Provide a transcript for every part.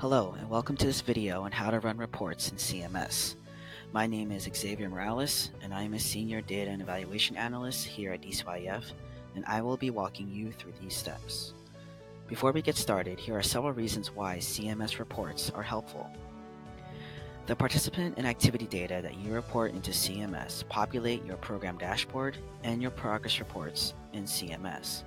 Hello and welcome to this video on how to run reports in CMS. My name is Xavier Morales and I am a Senior Data and Evaluation Analyst here at DCYF, and I will be walking you through these steps. Before we get started, here are several reasons why CMS reports are helpful. The participant and activity data that you report into CMS populate your program dashboard and your progress reports in CMS.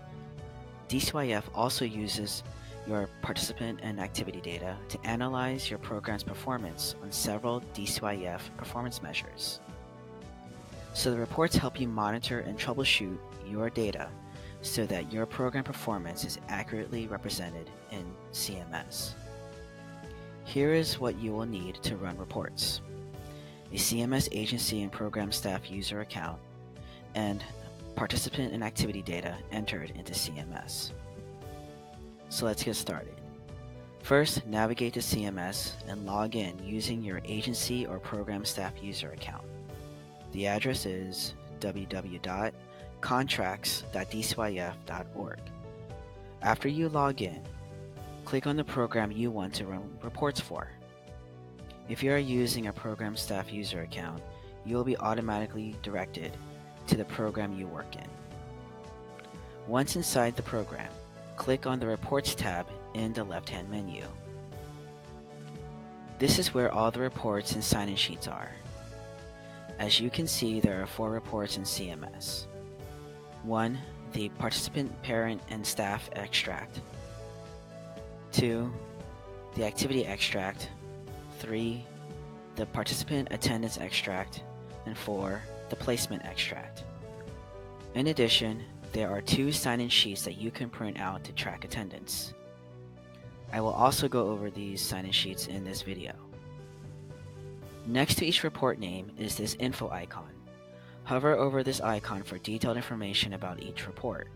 DCYF also uses your participant and activity data to analyze your program's performance on several DCYF performance measures. So the reports help you monitor and troubleshoot your data so that your program performance is accurately represented in CMS. Here is what you will need to run reports: a CMS agency and program staff user account, and participant and activity data entered into CMS. So let's get started. First, navigate to CMS and log in using your agency or program staff user account. The address is www.contracts.dcyf.org. After you log in, click on the program you want to run reports for. If you are using a program staff user account, you will be automatically directed to the program you work in. Once inside the program, click on the Reports tab in the left-hand menu. This is where all the reports and sign-in sheets are. As you can see, there are 4 reports in CMS. 1. The Participant, Parent, and Staff Extract. 2. The Activity Extract. 3. The Participant Attendance Extract. And 4. The Placement Extract. In addition, there are 2 sign-in sheets that you can print out to track attendance. I will also go over these sign-in sheets in this video. Next to each report name is this info icon. Hover over this icon for detailed information about each report.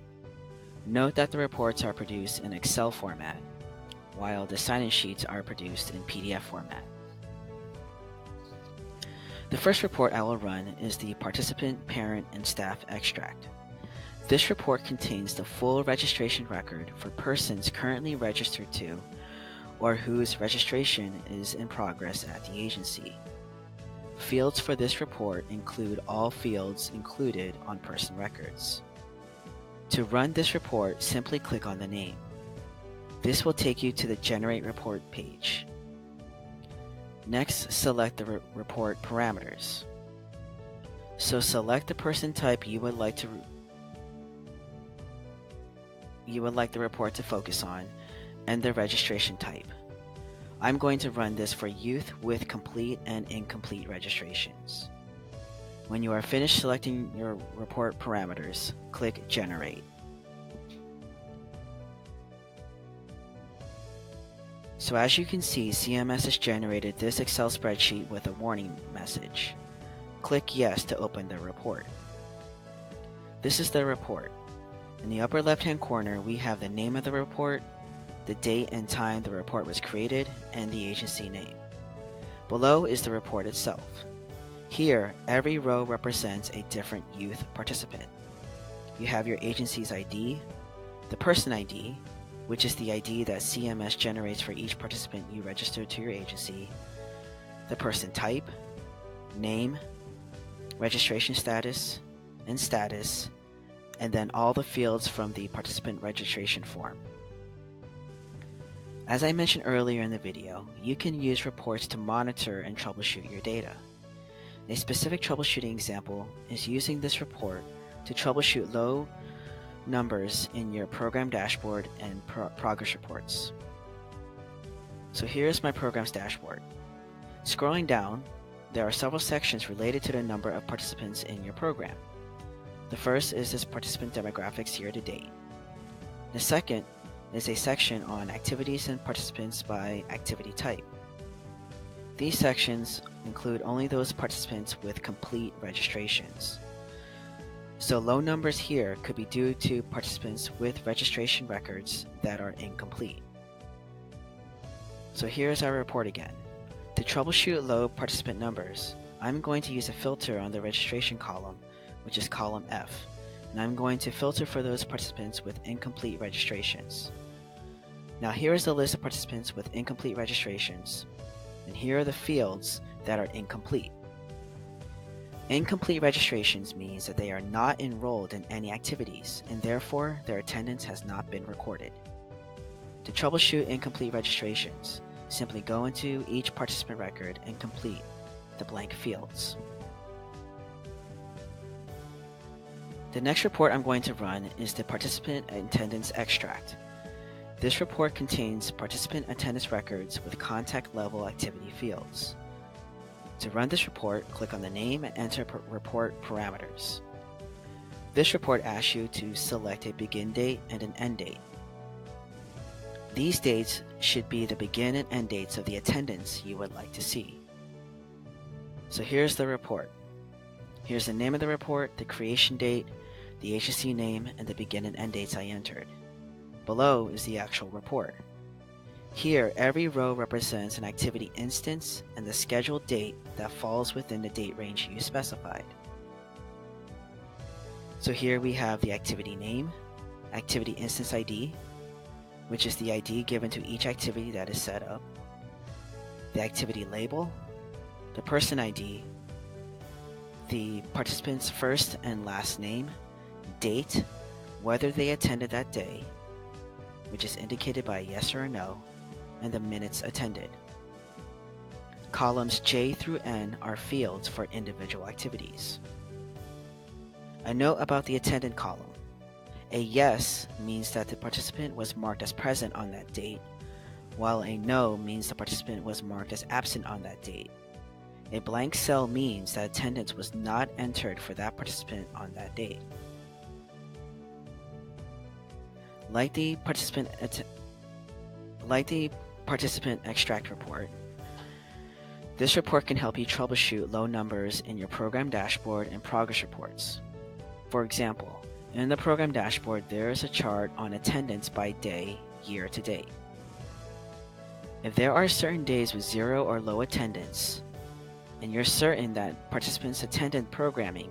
Note that the reports are produced in Excel format, while the sign-in sheets are produced in PDF format. The first report I will run is the Participant, Parent, and Staff Extract. This report contains the full registration record for persons currently registered to or whose registration is in progress at the agency. Fields for this report include all fields included on person records. To run this report, simply click on the name. This will take you to the Generate Report page. Next, select the report parameters. So select the person type you would like the report to focus on, and the registration type. I'm going to run this for youth with complete and incomplete registrations. When you are finished selecting your report parameters, click Generate. So as you can see, CMS has generated this Excel spreadsheet with a warning message. Click Yes to open the report. This is the report. In the upper left-hand corner, we have the name of the report, the date and time the report was created, and the agency name. Below is the report itself. Here, every row represents a different youth participant. You have your agency's ID, the person ID, which is the ID that CMS generates for each participant you register to your agency, the person type, name, registration status, and then all the fields from the participant registration form. As I mentioned earlier in the video, you can use reports to monitor and troubleshoot your data. A specific troubleshooting example is using this report to troubleshoot low numbers in your program dashboard and progress reports. So here's my program's dashboard. Scrolling down, there are several sections related to the number of participants in your program. The first is this participant demographics year to date. The second is a section on activities and participants by activity type. These sections include only those participants with complete registrations. So low numbers here could be due to participants with registration records that are incomplete. So here's our report again. To troubleshoot low participant numbers, I'm going to use a filter on the registration column, which is column F, and I'm going to filter for those participants with incomplete registrations. Now here is the list of participants with incomplete registrations, and here are the fields that are incomplete. Incomplete registrations means that they are not enrolled in any activities, and therefore their attendance has not been recorded. To troubleshoot incomplete registrations, simply go into each participant record and complete the blank fields. The next report I'm going to run is the Participant Attendance Extract. This report contains participant attendance records with contact level activity fields. To run this report, click on the name and enter report parameters. This report asks you to select a begin date and an end date. These dates should be the begin and end dates of the attendance you would like to see. So here's the report. Here's the name of the report, the creation date, the agency name, and the begin and end dates I entered. Below is the actual report. Here, every row represents an activity instance and the scheduled date that falls within the date range you specified. So here we have the activity name, activity instance ID, which is the ID given to each activity that is set up, the activity label, the person ID, the participant's first and last name, date, whether they attended that day, which is indicated by yes or no, and the minutes attended. Columns J through N are fields for individual activities. A note about the attendant column. A yes means that the participant was marked as present on that date, while a no means the participant was marked as absent on that date. A blank cell means that attendance was not entered for that participant on that date. Like the participant extract report, this report can help you troubleshoot low numbers in your program dashboard and progress reports. For example, in the program dashboard, there is a chart on attendance by day, year to date. If there are certain days with zero or low attendance, and you're certain that participants attended programming,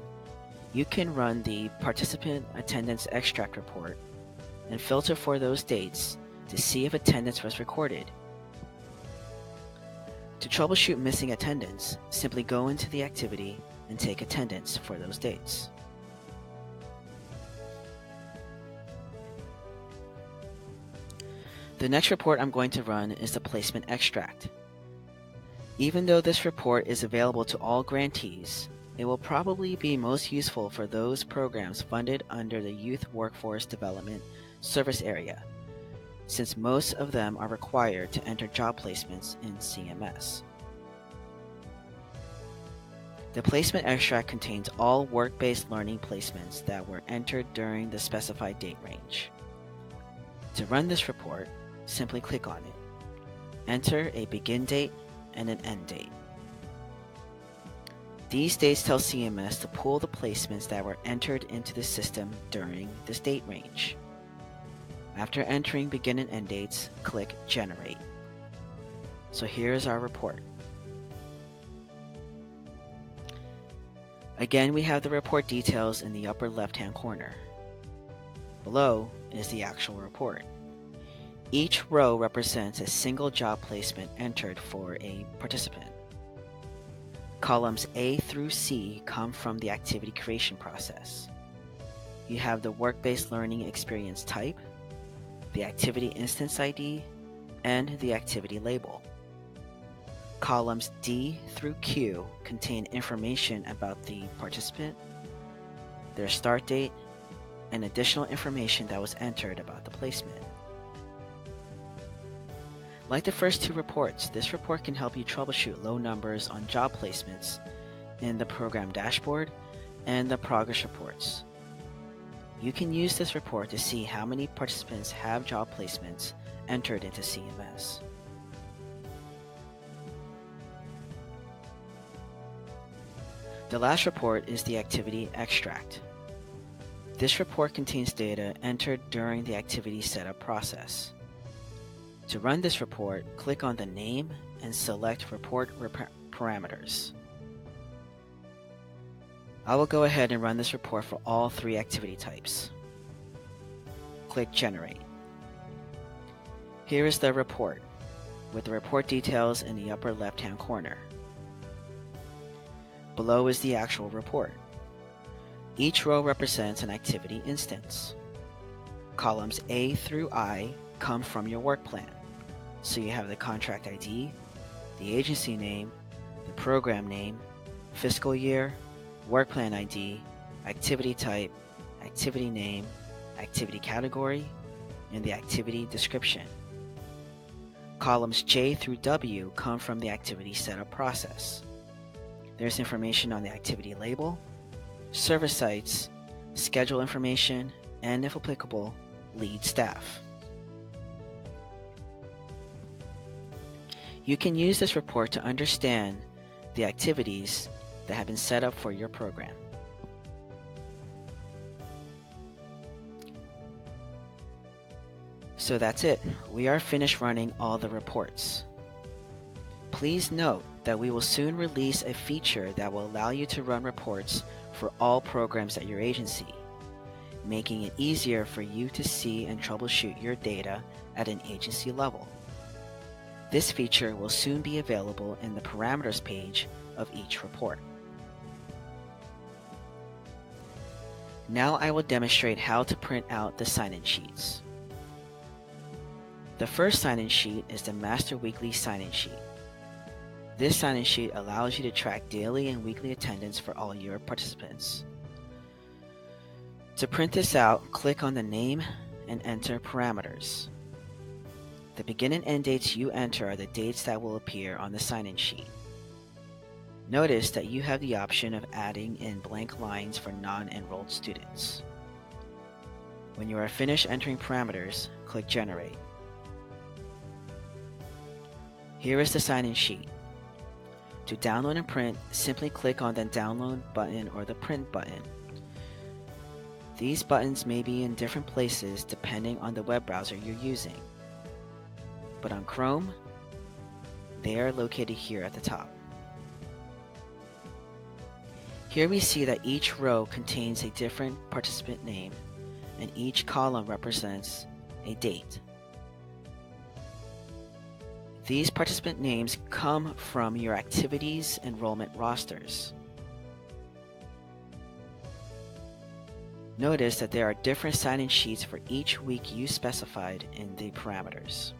you can run the participant attendance extract report and filter for those dates to see if attendance was recorded. To troubleshoot missing attendance, simply go into the activity and take attendance for those dates. The next report I'm going to run is the placement extract. Even though this report is available to all grantees, it will probably be most useful for those programs funded under the Youth Workforce Development Service Area, since most of them are required to enter job placements in CMS. The placement extract contains all work-based learning placements that were entered during the specified date range. To run this report, simply click on it. Enter a begin date and an end date. These dates tell CMS to pull the placements that were entered into the system during this date range. After entering begin and end dates, click Generate. So here's our report. Again, we have the report details in the upper left-hand corner. Below is the actual report. Each row represents a single job placement entered for a participant. Columns A through C come from the activity creation process. You have the work-based learning experience type, the activity instance ID, and the activity label. Columns D through Q contain information about the participant, their start date, and additional information that was entered about the placement. Like the first two reports, this report can help you troubleshoot low numbers on job placements in the program dashboard and the progress reports. You can use this report to see how many participants have job placements entered into CMS. The last report is the activity extract. This report contains data entered during the activity setup process. To run this report, click on the name and select Report Parameters. I will go ahead and run this report for all three activity types. Click Generate. Here is the report, with the report details in the upper left-hand corner. Below is the actual report. Each row represents an activity instance. Columns A through I come from your work plan, so you have the contract ID, the agency name, the program name, fiscal year, work plan ID, activity type, activity name, activity category, and the activity description. Columns J through W come from the activity setup process. There's information on the activity label, service sites, schedule information, and if applicable, lead staff. You can use this report to understand the activities that have been set up for your program. So that's it. We are finished running all the reports. Please note that we will soon release a feature that will allow you to run reports for all programs at your agency, making it easier for you to see and troubleshoot your data at an agency level. This feature will soon be available in the parameters page of each report. Now I will demonstrate how to print out the sign-in sheets. The first sign-in sheet is the Master Weekly Sign-in Sheet. This sign-in sheet allows you to track daily and weekly attendance for all your participants. To print this out, click on the name and enter parameters. The begin and end dates you enter are the dates that will appear on the sign-in sheet. Notice that you have the option of adding in blank lines for non-enrolled students. When you are finished entering parameters, click Generate. Here is the sign-in sheet. To download and print, simply click on the Download button or the Print button. These buttons may be in different places depending on the web browser you're using. But on Chrome, they are located here at the top. Here we see that each row contains a different participant name, and each column represents a date. These participant names come from your activities enrollment rosters. Notice that there are different sign-in sheets for each week you specified in the parameters.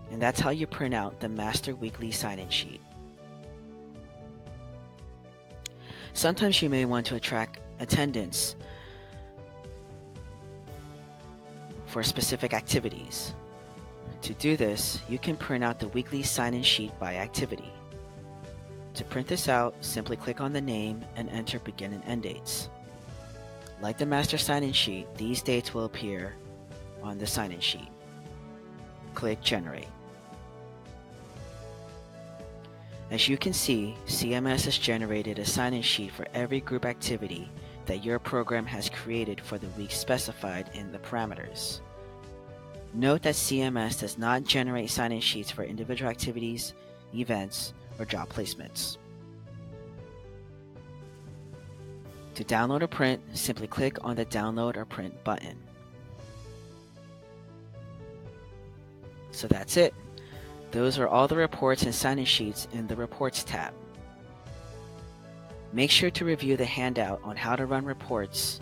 And that's how you print out the Master Weekly Sign-in Sheet. Sometimes you may want to attract attendance for specific activities. To do this, you can print out the weekly sign-in sheet by activity. To print this out, simply click on the name and enter begin and end dates. Like the master sign-in sheet, these dates will appear on the sign-in sheet. Click Generate. As you can see, CMS has generated a sign-in sheet for every group activity that your program has created for the week specified in the parameters. Note that CMS does not generate sign-in sheets for individual activities, events, or job placements. To download or print, simply click on the Download or Print button. So that's it. Those are all the reports and sign-in sheets in the Reports tab. Make sure to review the handout on how to run reports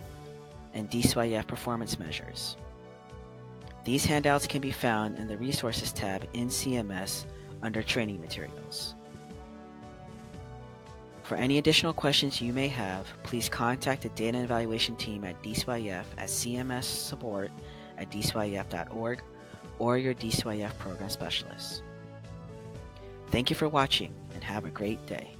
and DCYF performance measures. These handouts can be found in the Resources tab in CMS under Training Materials. For any additional questions you may have, please contact the Data and Evaluation team at DCYF at cmssupport@dcyf.org or your DCYF program specialist. Thank you for watching and have a great day.